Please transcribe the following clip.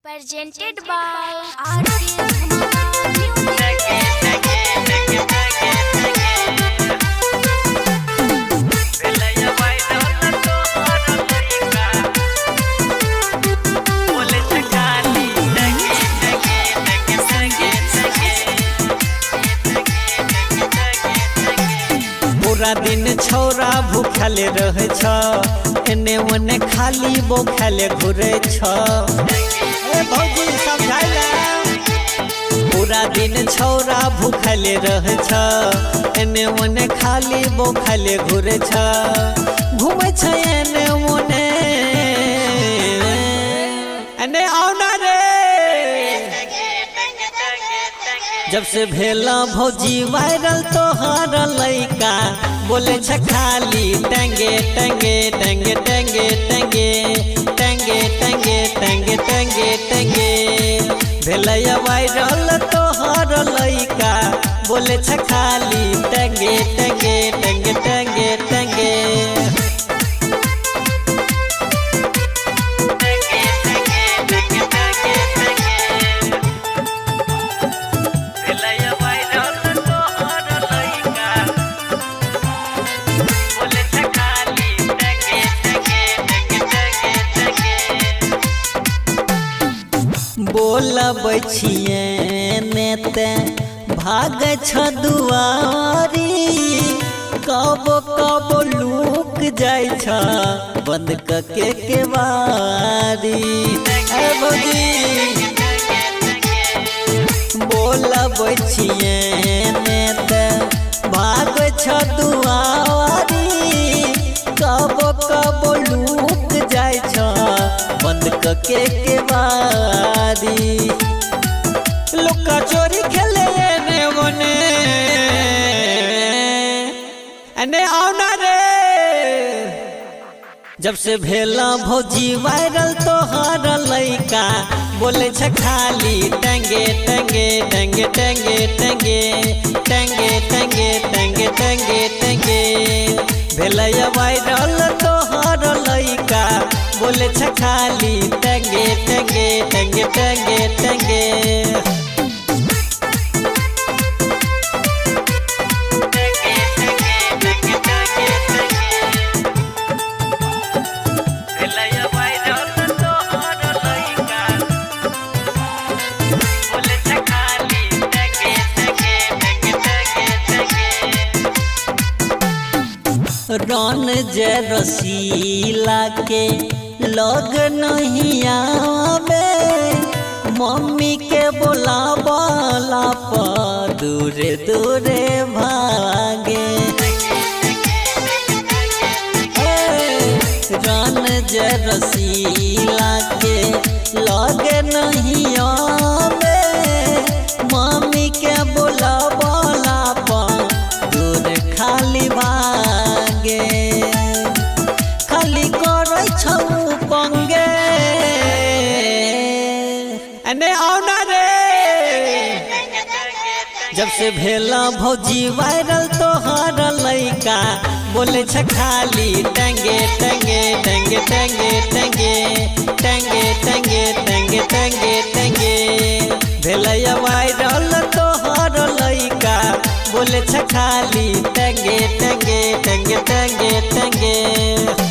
Presented by RC पूरा दिन छौरा भूखले रहे छ एने ओने खाली बोखले घुरे छ भौजी समझाइला। पूरा दिन छौरा भूखले रहे छ एने ओने खाली बोखले घुरे छ घूमे छ एने ओने एने आउना रे। जब से भेला भौजी वायरल तोहार लइका बोले छ खाली टंगे टंगे टंगे टंगे टंगे टंगे टंगे टंगे टंगे टंगे। भेला वायरल तोहार लइका बोले छ खाली टंगे टंगे टंगे टंगे टंगे। बोलब छिए नेते भाग छ दुआरी कब कब लुक जाय छ बंद कके केवारी। बोलब छिए नेते भाग छ दुआरी कब कब लुक जाय छ बंद कके केवारी। लुका चोरी खेले एने ओने एने आउना रे। जब से भेला भौजी वायरल तोहार लइका बोले छ खाली टंगे टंगे टंगे टंगे टंगे टंगे टंगे टंगे टंगे टंगे। भेला वायरल तोहार लइका बोले छ खाली टंगे टंगे टंगे टंगे टंगे। रन जे रसीला के लग नहीं आवे मम्मी के बोलावला पर दूरे दूरे भागे। रन जे रसीला के लग नहीं आवे मम्मी के बोलावला पर दूर खाली भागे। खाली करे छौ पंगे एने आउना रे। जब से भेला भौजी वायरल तोहार लइका बोले छ खाली टंगे टंगे टंगे टंगे टंगे टंगे टंगे टंगे टंगे टंगे। भेला वायरल तोहार लइका बोले छ खाली टंगे टंगे टंगे टंगे टंगे।